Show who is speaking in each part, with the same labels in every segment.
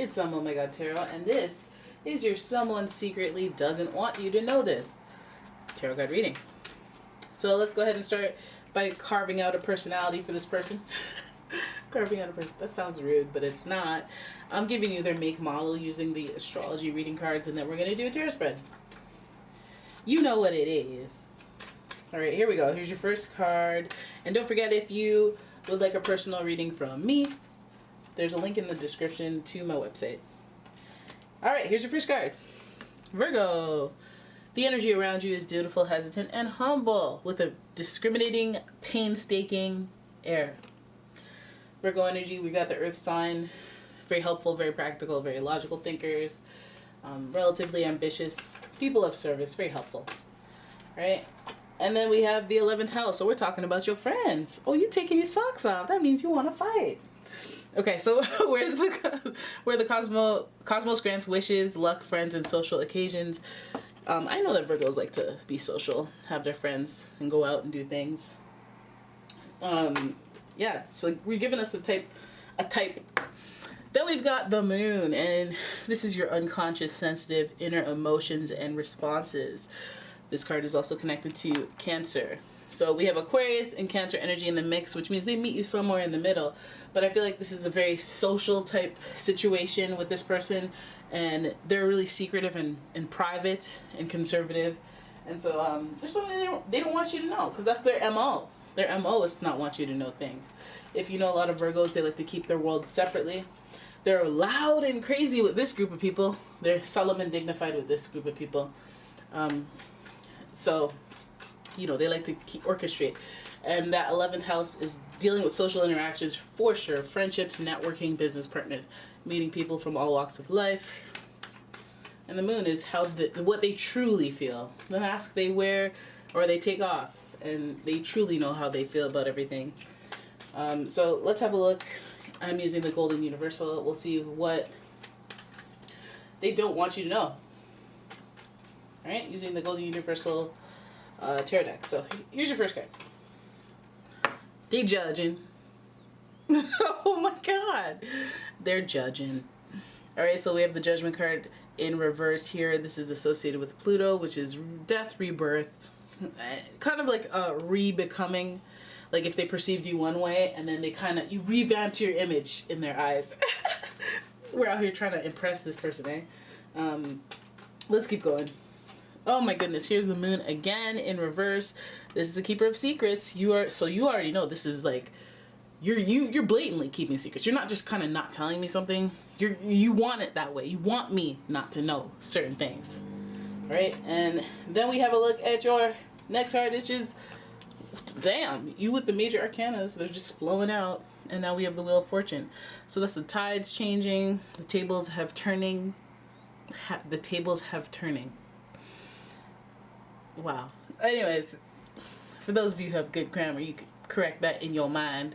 Speaker 1: It's umomgtarot, and this is your someone secretly doesn't want you to know this tarot card reading. So let's go ahead and start by carving out a personality for this person. Carving out a person. That sounds rude, but it's not. I'm giving you their make model using the astrology reading cards, and then we're going to do a tarot spread. You know what it is. Alright, here we go. Here's your first card. And don't forget, if you would like a personal reading from me, there's a link in the description to my website. Alright, here's your first card. Virgo. The energy around you is dutiful, hesitant, and humble, with a discriminating, painstaking air. Virgo energy, we got the earth sign. Very helpful, very practical, very logical thinkers. Relatively ambitious, people of service, very helpful. Right? And then we have the 11th house. So we're talking about your friends. Oh, you taking your socks off. That means you want to fight. Okay, so where the cosmos grants wishes, luck, friends, and social occasions. I know that Virgos like to be social, have their friends, and go out and do things. Yeah, so we're giving us a type. Then we've got the moon, and this is your unconscious, sensitive, inner emotions and responses. This card is also connected to Cancer. So we have Aquarius and Cancer energy in the mix, which means they meet you somewhere in the middle. But I feel like this is a very social type situation with this person, and they're really secretive and private and conservative. And so there's something they don't want you to know, because that's their MO. Their MO is to not want you to know things. If you know a lot of Virgos, they like to keep their world separately. They're loud and crazy with this group of people. They're solemn and dignified with this group of people. So, you know, they like to orchestrate. And that 11th house is dealing with social interactions for sure. Friendships, networking, business partners, meeting people from all walks of life. And the moon is what they truly feel. The mask they wear or they take off. And they truly know how they feel about everything. So let's have a look. I'm using the Golden Universal. We'll see what they don't want you to know. Alright, using the Golden Universal tarot deck. So here's your first card. They judging. Oh my god. They're judging. Alright, so we have the Judgment card in reverse here. This is associated with Pluto, which is death, rebirth. Kind of like a re-becoming. Like if they perceived you one way and then you revamped your image in their eyes. We're out here trying to impress this person, eh? Let's keep going. Oh my goodness, here's the moon again in reverse. This is the keeper of secrets. You already know this is like you're blatantly keeping secrets. You're not just kind of not telling me something. You want it that way. You want me not to know certain things. Right? And then we have a look at your next card, which is damn, you with the major arcanas, they're just flowing out. And now we have the Wheel of Fortune. So that's the tides changing, the tables have turning. The tables have turning. Wow. Anyways, for those of you who have good grammar, you could correct that in your mind.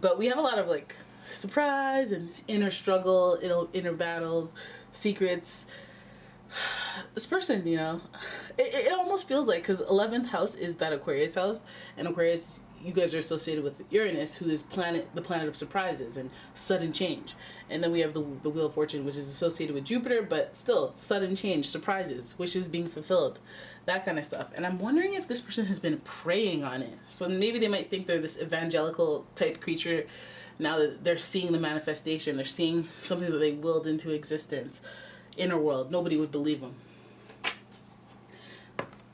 Speaker 1: But we have a lot of like surprise and inner struggle, inner battles, secrets. This person, you know, it almost feels like, because 11th house is that Aquarius house, and Aquarius, you guys are associated with Uranus, who is the planet of surprises and sudden change. And then we have the Wheel of Fortune, which is associated with Jupiter, but still sudden change, surprises, wishes being fulfilled, that kind of stuff. And I'm wondering if this person has been preying on it. So maybe they might think they're this evangelical type creature. Now that they're seeing the manifestation, they're seeing something that they willed into existence. Inner world, nobody would believe them.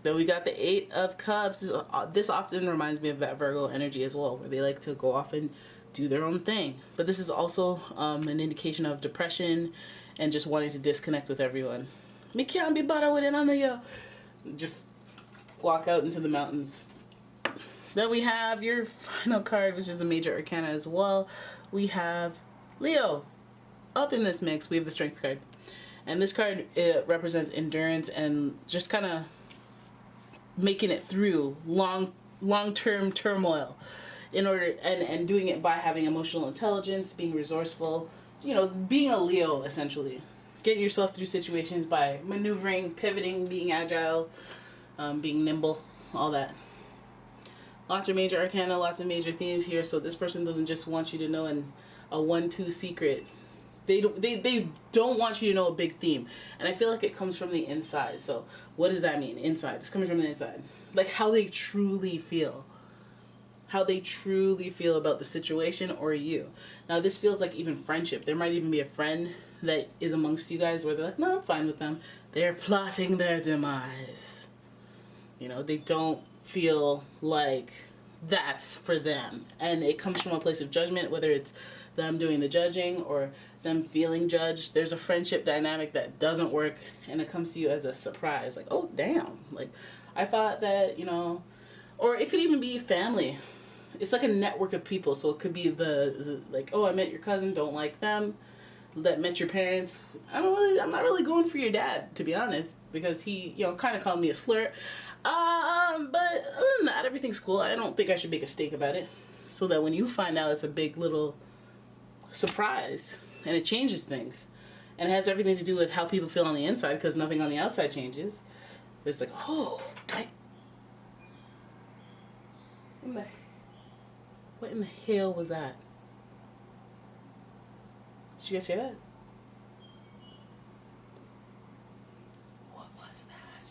Speaker 1: Then we got the 8 of Cups. This often reminds me of that Virgo energy as well, where they like to go off and do their own thing. But this is also an indication of depression and just wanting to disconnect with everyone. Me can't be bothered with it, none of you. Just walk out into the mountains. Then we have your final card, which is a major arcana as well. We have Leo. Up in this mix, we have the Strength card. And this card, it represents endurance and just kind of making it through long-term turmoil in order, and doing it by having emotional intelligence, being resourceful, you know, being a Leo essentially. Getting yourself through situations by maneuvering, pivoting, being agile, being nimble, all that. Lots of major arcana, lots of major themes here, so this person doesn't just want you to know a 1-2 secret. They don't want you to know a big theme. And I feel like it comes from the inside. So what does that mean? Inside. It's coming from the inside. Like how they truly feel. How they truly feel about the situation or you. Now this feels like even friendship. There might even be a friend that is amongst you guys where they're like, no, I'm fine with them. They're plotting their demise. You know, they don't feel like that's for them. And it comes from a place of judgment, whether it's them doing the judging or them feeling judged. There's a friendship dynamic that doesn't work, and it comes to you as a surprise. Like, oh, damn. Like, I thought that, you know, or it could even be family. It's like a network of people. So it could be the like, oh, I met your cousin, don't like them. That met your parents. I'm not really going for your dad, to be honest, because he, you know, kind of called me a slur. But other than that, everything's cool. I don't think I should make a stink about it. So that when you find out, it's a big little surprise, and it changes things. And it has everything to do with how people feel on the inside, because nothing on the outside changes. It's like, oh, what in the hell was that? Did you guys hear that? What was that?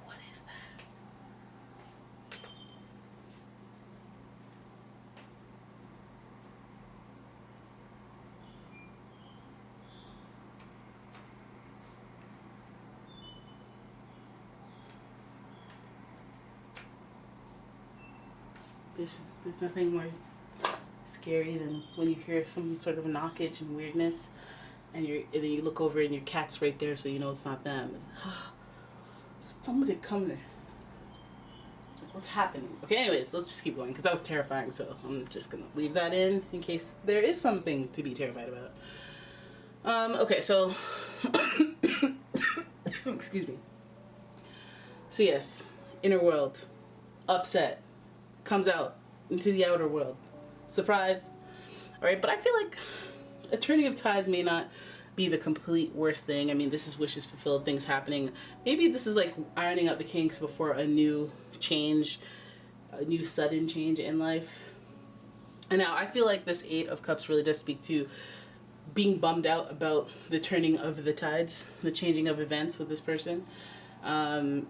Speaker 1: What is that? There's nothing more scary than when you hear some sort of knockage and weirdness, and then you look over and your cat's right there, so you know it's not them. It's somebody come there. What's happening? Okay, anyways, let's just keep going, because that was terrifying, so I'm just gonna leave that in case there is something to be terrified about. Okay, so excuse me. So yes, inner world, upset, comes out into the outer world. Surprise. Alright, but I feel like a turning of tides may not be the complete worst thing. I mean, this is wishes fulfilled, things happening. Maybe this is like ironing out the kinks before a new change, a new sudden change in life. And now I feel like this Eight of Cups really does speak to being bummed out about the turning of the tides, the changing of events with this person. And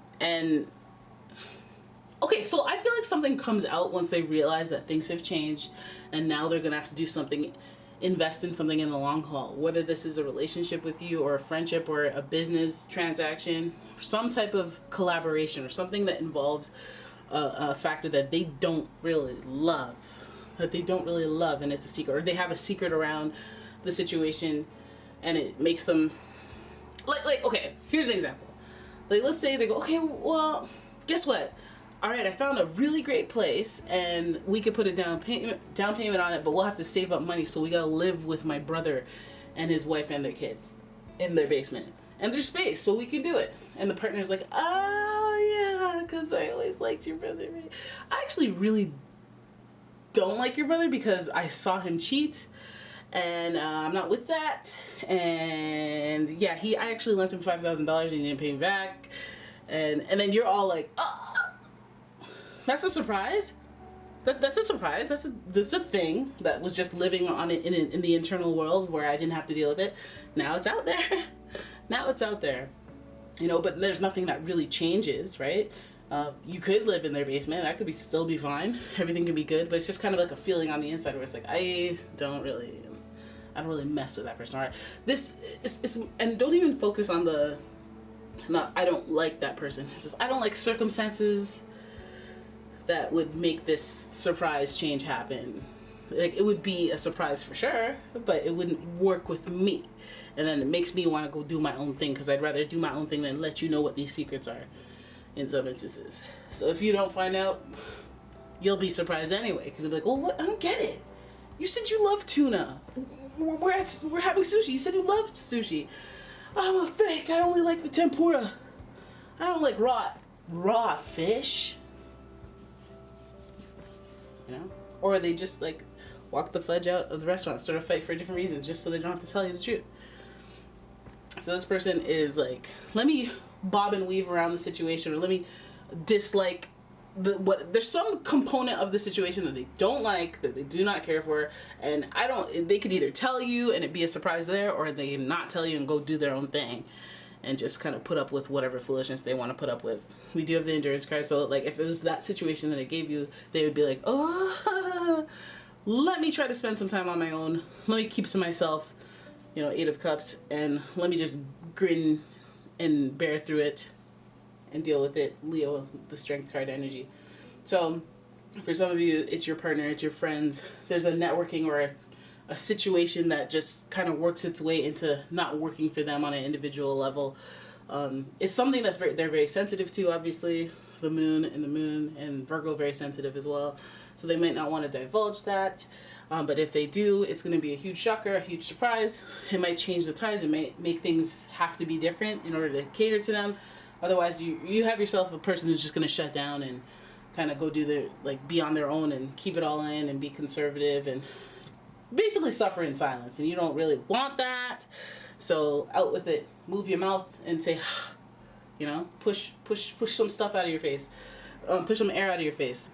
Speaker 1: okay, so I feel like something comes out once they realize that things have changed, and now they're gonna have to do something, invest in something in the long haul. Whether this is a relationship with you, or a friendship, or a business transaction, some type of collaboration, or something that involves a factor that they don't really love, and it's a secret, or they have a secret around the situation, and it makes them like okay, here's an example. Like, let's say they go, okay, well, guess what? All right, I found a really great place, and we could put a down payment on it, but we'll have to save up money, so we gotta live with my brother and his wife and their kids in their basement, and there's space, so we can do it. And the partner's like, oh yeah, because I always liked your brother. I actually really don't like your brother because I saw him cheat, and I'm not with that. And yeah, I actually lent him $5,000 and he didn't pay me back, and then you're all like, oh. That's a surprise. That's a surprise. That's a thing that was just living on it in the internal world where I didn't have to deal with it. Now it's out there. Now it's out there. You know, but there's nothing that really changes, right? You could live in their basement. That could still be fine. Everything can be good, but it's just kind of like a feeling on the inside where it's like, I don't really mess with that person. All right. This is, and don't even focus on I don't like that person. It's just, I don't like circumstances that would make this surprise change happen. Like, it would be a surprise for sure, but it wouldn't work with me. And then it makes me want to go do my own thing, because I'd rather do my own thing than let you know what these secrets are in some instances. So if you don't find out, you'll be surprised anyway, because you'll be like, well, what? I don't get it. You said you love tuna. We're having sushi. You said you loved sushi. I'm a fake. I only like the tempura. I don't like raw fish. You know? Or they just like walk the fudge out of the restaurant, start a fight for a different reason, just so they don't have to tell you the truth. So this person is like, let me bob and weave around the situation, or let me dislike there's some component of the situation that they don't like, that they do not care for, and they could either tell you and it be a surprise there, or they not tell you and go do their own thing and just kind of put up with whatever foolishness they want to put up with. We do have the endurance card, so like if it was that situation that I gave you, they would be like, oh, let me try to spend some time on my own, let me keep to myself, you know, 8 of Cups, and let me just grin and bear through it and deal with it. Leo, the strength card energy. So for some of you, it's your partner, it's your friends. There's a networking or a situation that just kind of works its way into not working for them on an individual level. It's something that's they're very sensitive to, obviously. The moon and Virgo very sensitive as well. So they might not want to divulge that. But if they do, it's going to be a huge shocker, a huge surprise. It might change the tides. It might make things have to be different in order to cater to them. Otherwise, you have yourself a person who's just going to shut down and kind of go be on their own and keep it all in and be conservative and basically suffer in silence. And you don't really want that. So out with it. Move your mouth and say, you know, push some stuff out of your face. Push some air out of your face.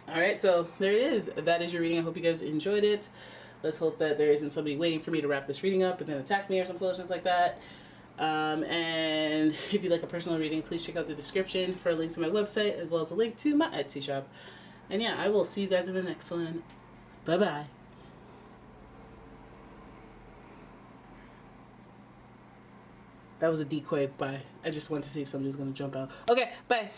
Speaker 1: All right, so there it is. That is your reading. I hope you guys enjoyed it. Let's hope that there isn't somebody waiting for me to wrap this reading up and then attack me or some foolishness like that. And if you'd like a personal reading, please check out the description for a link to my website as well as a link to my Etsy shop. And yeah, I will see you guys in the next one. Bye-bye. That was a decoy. Bye. I just wanted to see if somebody was going to jump out. Okay, bye.